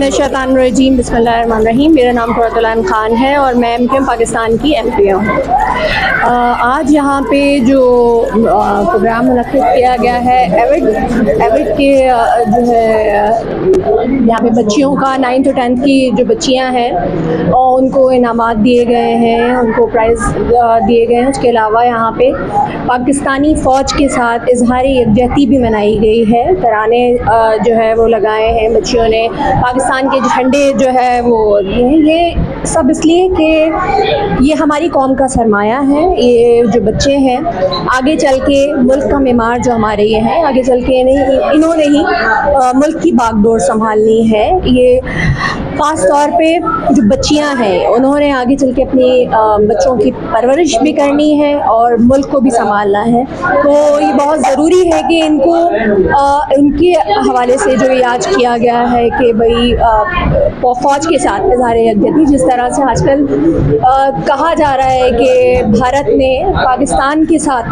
मिनश्शैतानिर्रजीम बिस्मिल्लाहिर्रहमानिर्रहीम। मेरा नाम क़ुर्रतुल आइन खान है और मैं MPM पाकिस्तान की MP हूँ। आज यहाँ पे जो प्रोग्राम मुनक़्क़िद किया गया है एविड के जो है यहाँ पे बच्चियों का 9th और 10th की जो बच्चियाँ हैं और उनको इनामात दिए गए हैं, उनको प्राइज़ दिए गए हैं। उसके अलावा यहाँ पे पाकिस्तानी फ़ौज के साथ इज़हार-ए यकजहती भी मनाई गई है। तराने जो है वो लगाए हैं बच्चियों ने, पाकिस्तान के झंडे जो है वो ये सब इसलिए कि ये हमारी कौम का सरमाया है। ये जो बच्चे हैं आगे चल के मुल्क का मेमार जो हमारे ये हैं, आगे चल के इन्होंने ही मुल्क की बागडोर संभालनी है। ये ख़ास तौर पे जो बच्चियां हैं उन्होंने आगे चल के अपनी बच्चों की परवरिश भी करनी है और मुल्क को भी संभालना है। तो ये बहुत ज़रूरी है कि इनको उनके हवाले से जो ये आज किया गया है कि भाई फ़ौज के साथ इज़हार-ए यकजहती, जिस तरह से आजकल कहा जा रहा है कि भारत ने पाकिस्तान के साथ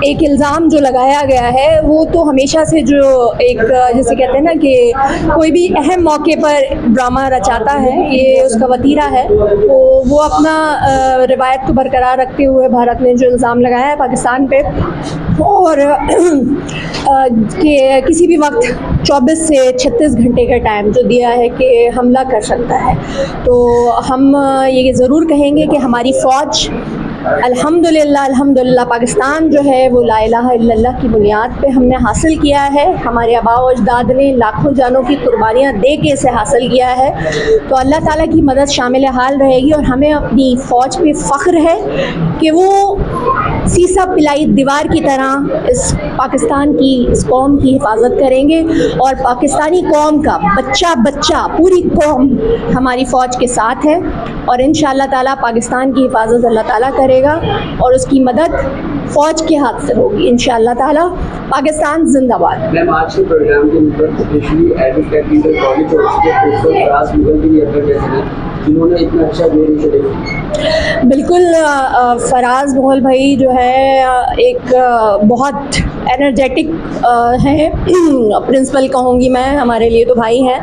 एक इल्ज़ाम जो लगाया गया है वो तो हमेशा से जो एक जैसे कहते हैं ना कि कोई भी अहम मौके पर ड्रामा रचाता है, ये उसका वतीरा है। तो वो अपना रिवायत को बरकरार रखते हुए भारत ने जो इल्ज़ाम लगाया है पाकिस्तान पे और कि किसी भी वक्त 24 से 36 घंटे का टाइम जो दिया है कि हमला कर सकता है। तो हम ये ज़रूर कहेंगे कि हमारी फ़ौज अल्हम्दुलिल्लाह पाकिस्तान जो है वो ला इलाहा इल्लल्लाह की बुनियाद पे हमने हासिल किया है। हमारे आबा व अजदाद ने लाखों जानों की कुर्बानियाँ दे के इसे हासिल किया है। तो अल्लाह ताला की मदद शामिल हाल रहेगी और हमें अपनी फ़ौज पे फ़ख्र है कि वो सीसा पिलाई दीवार की तरह इस पाकिस्तान की, इस कौम की हिफाजत करेंगे और पाकिस्तानी कौम का बच्चा पूरी कौम हमारी फ़ौज के साथ है और इंशाअल्लाह ताला पाकिस्तान की हिफाजत अल्लाह ताला करेगा और उसकी मदद फ़ौज के हाथ से होगी इंशाअल्लाह ताला। पाकिस्तान जिंदाबाद। मैम, आज के प्रोग्राम के अंदर स्पेशली एविड कैपिटल कॉलेज और उसके प्रोफेसर फराज मुगल की अप्रिसिएशन है जिन्होंने इतना अच्छा इनिशिएटिव। बिल्कुल, फराज मुगल भाई जो है एक बहुत एनर्जेटिक है, प्रिंसिपल कहूँगी मैं, हमारे लिए तो भाई हैं,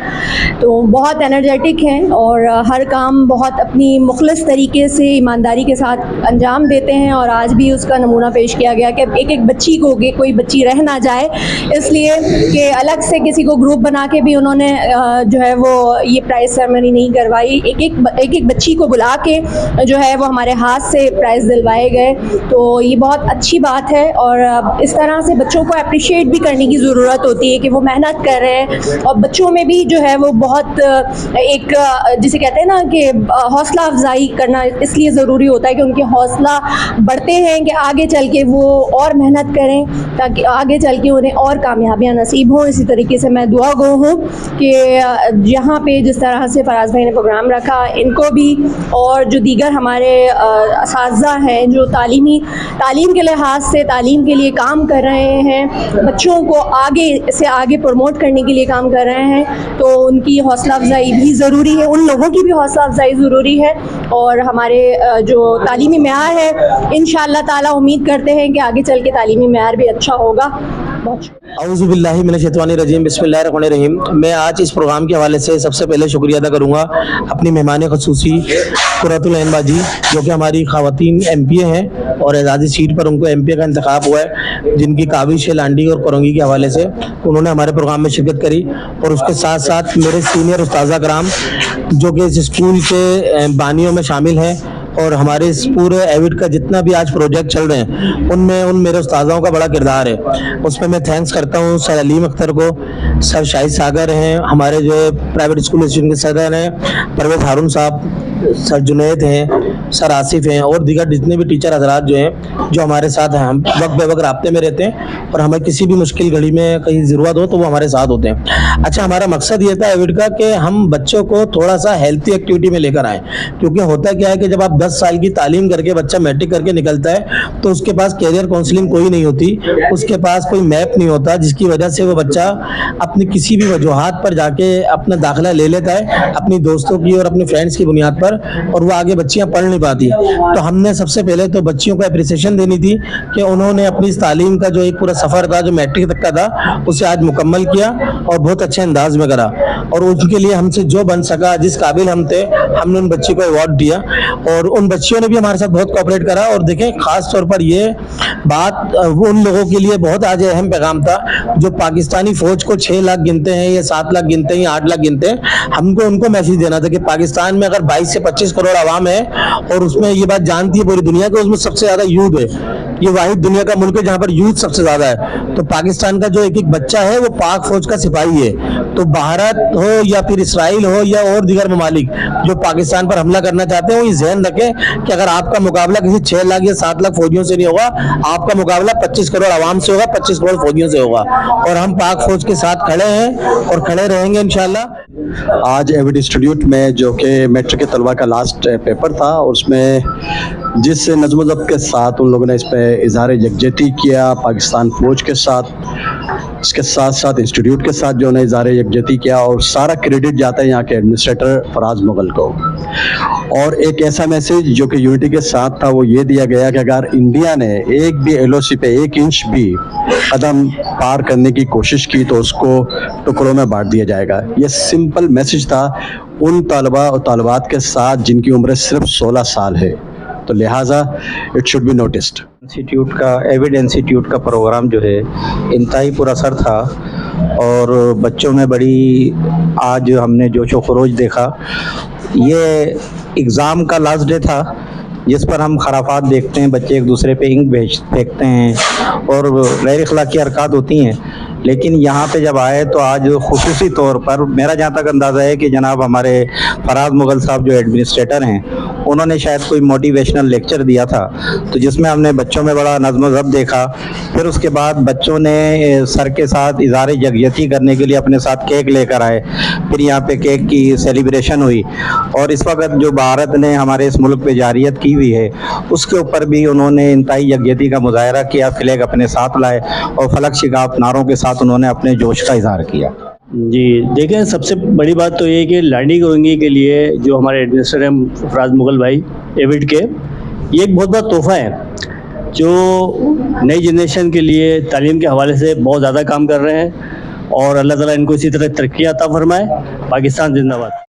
तो बहुत एनर्जेटिक हैं और हर काम बहुत अपनी मुखलिस तरीके से ईमानदारी के साथ अंजाम देते हैं। और आज भी उसका नमूना पेश किया गया कि एक बच्ची को कोई बच्ची रह ना जाए, इसलिए कि अलग से किसी को ग्रुप बना के भी उन्होंने जो है वो ये प्राइज़ सेरेमनी नहीं करवाई, एक बच्ची को बुला के जो है वो हमारे हाथ से प्राइज़ दिलवाए गए। तो ये बहुत अच्छी बात है और इस तरह से बच्चों को अप्रिशिएट भी करने की ज़रूरत होती है कि वो मेहनत कर रहे हैं और बच्चों में भी जो है वो बहुत एक जिसे कहते हैं ना कि हौसला अफजाई करना इसलिए ज़रूरी होता है कि उनके हौसला बढ़ते हैं कि आगे चल के वो और मेहनत करें ताकि आगे चल के उन्हें और कामयाबियाँ नसीब हों। इसी तरीके से मैं दुआ गो हूँ कि यहाँ पे जिस तरह से फराज भाई ने प्रोग्राम रखा, इनको भी और जो दीगर हमारे असातिज़ा हैं जो तालीम के लिहाज से तालीम के लिए काम कर रहे हैं, बच्चों को आगे से आगे प्रमोट करने के लिए काम कर रहे हैं, तो उनकी हौसला अफजाई भी ज़रूरी है, उन लोगों की भी हौसला अफजाई ज़रूरी है। और हमारे जो तालीमी मेयार है इंशाअल्लाह ताला उम्मीद करते हैं कि आगे चल के तालीमी मेयार भी अच्छा होगा। औज़ु बिल्लाहि मिनश्शैतानिर्रजीम बिस्मिल्लाहिर्रहमानिर्रहीम। मैं आज इस प्रोग्राम के हवाले से सबसे पहले शुक्रिया अदा करूँगा अपनी मेहमान ख़ुसूसी क़ुर्रतुल ऐन बाजी जो कि हमारी ख़वातीन MPA हैं और एजाज़ी सीट पर उनको MPA का इंतखाब हुआ है, जिनकी काबिश है लांडी और कोरंगी के हवाले से उन्होंने हमारे प्रोग्राम में शिरकत करी। और उसके साथ साथ मेरे सीनियर उस्ताज़ा कराम जो कि इस स्कूल के बानियों में शामिल हैं और हमारे इस पूरे एविड का जितना भी आज प्रोजेक्ट चल रहे हैं उनमें उन मेरे उस्तादों का बड़ा किरदार है। उसमें मैं थैंक्स करता हूँ सर अलीम अख्तर को, सर शाहिद सागर हैं, हमारे जो प्राइवेट स्कूल इंस्टीट्यूट के सदर हैं परवेज़ हारून साहब, सर जुनैद हैं, सर आसिफ हैं और दीगर जितने भी टीचर हजरात जो हैं जो हमारे साथ हैं। हम वक्त बे वक्त राब्ते में रहते हैं और हमें किसी भी मुश्किल घड़ी में कहीं ज़रूरत हो तो वो हमारे साथ होते हैं। अच्छा, हमारा मकसद ये था एविड का कि हम बच्चों को थोड़ा सा हेल्थी एक्टिविटी में लेकर आएँ, क्योंकि होता क्या है कि जब आप 10 साल की तालीम करके बच्चा मैट्रिक करके निकलता है तो उसके पास कैरियर काउंसलिंग कोई नहीं होती, उसके पास कोई मैप नहीं होता, जिसकी वजह से वो बच्चा अपनी किसी भी वजूहात पर जाके अपना दाखिला ले लेता है अपनी दोस्तों की और अपने फ्रेंड्स की बुनियाद पर, और वो आगे बच्चियां पढ़ नहीं पाती। तो हमने सबसे पहले तो बच्चियों को अप्रिसिएशन देनी थी कि उन्होंने अपनी इस तालीम का जो एक पूरा सफ़र था, जो मैट्रिक तक का था, उसे आज मुकम्मल किया और बहुत अच्छे अंदाज में करा। और उनके लिए हमसे जो बन सका, जिस काबिल हम थे, हमने उन बच्ची को अवार्ड दिया और उन बच्चियों ने भी हमारे साथ बहुत कोऑपरेट करा। और देखें, ख़ास तौर पर ये बात उन लोगों के लिए बहुत आज अहम पैगाम था जो पाकिस्तानी फ़ौज को 6 लाख गिनते हैं या 7 लाख गिनते हैं या 8 लाख गिनते हैं। हमको उनको मैसेज देना था कि पाकिस्तान में अगर 22 से 25 करोड़ आवाम है और उसमें ये बात जानती है पूरी दुनिया कि उसमें सबसे ज़्यादा यूथ है, ये वाहिद दुनिया का मुल्क है जहाँ पर यूथ सबसे ज़्यादा है। तो पाकिस्तान का जो एक एक बच्चा है वो पाक फ़ौज का सिपाही है। तो भारत हो या फिर इसराइल हो या और दीगर ममालिक जो पाकिस्तान पर हमला करना चाहते हैं, वो ये ज़हन रखें कि अगर आपका मुकाबला किसी 6 लाख या 7 लाख फौजियों से नहीं होगा, आपका मुकाबला 25 करोड़ आवाम से होगा, 25 करोड़ फौजियों से होगा। और हम पाक फौज के साथ खड़े हैं और खड़े रहेंगे इंशाल्लाह। आज एविड इंस्टीट्यूट में जो कि मैट्रिक के तलबा का लास्ट पेपर था, और उसमें जिस नज़्म व ज़ब्त के साथ उन लोगों ने इस पर इज़हार यकजहती किया पाकिस्तान फ़ौज के साथ, इसके साथ साथ इंस्टीट्यूट के साथ जो उन्हें इज़हार यकजहती किया, और सारा क्रेडिट जाता है यहाँ के एडमिनिस्ट्रेटर फराज मुगल को। और एक ऐसा मैसेज जो कि यूनिटी के साथ था, वो ये दिया गया कि अगर इंडिया ने एक भी LOC पे 1 इंच भी कदम पार करने की कोशिश की तो उसको टुकड़ों में बांट दिया जाएगा। ये सिंपल मैसेज था उन तालबा और तालबात के साथ जिनकी उम्र सिर्फ 16 साल है। तो लिहाजा it should be noticed. Institute का एविड इंस्टीट्यूट का प्रोग्राम जो है इंतहाई पुरअसर था और बच्चों में बड़ी आज हमने जोशो खरोज देखा। ये एग्ज़ाम का लास्ट डे था जिस पर हम खराफात देखते हैं, बच्चे एक दूसरे पे इंक फेंकते हैं और गैर अखलाकी हरकत होती हैं। लेकिन यहाँ पे जब आए तो आज खुसूसी तौर पर मेरा जहाँ तक अंदाज़ा है कि जनाब हमारे फराज मुगल साहब जो एडमिनिस्ट्रेटर हैं, उन्होंने शायद कोई मोटिवेशनल लेक्चर दिया था, तो जिसमें हमने बच्चों में बड़ा नज़्म ज़ब्त देखा। फिर उसके बाद बच्चों ने सर के साथ इज़हार यकजहती करने के लिए अपने साथ केक लेकर आए। फिर यहाँ पे केक की सेलिब्रेशन हुई और इस वक्त जो भारत ने हमारे इस मुल्क पे जारियत की हुई है उसके ऊपर भी उन्होंने इंतहाई यकजहती का मुजाहरा किया, फ्लैग अपने साथ लाए और फलक शिगाफ नारों के साथ उन्होंने अपने जोश का इजहार किया। जी देखें, सबसे बड़ी बात तो ये है कि लर्निंग रोइंगी के लिए जो हमारे एडमिनिस्ट्रेटर हैं फराज मुगल भाई एविड के, ये एक बहुत बड़ा तोहफ़ा है जो नई जनरेशन के लिए तालीम के हवाले से बहुत ज़्यादा काम कर रहे हैं और अल्लाह ताला इनको इसी तरह तरक्की अता फरमाए। पाकिस्तान जिंदाबाद।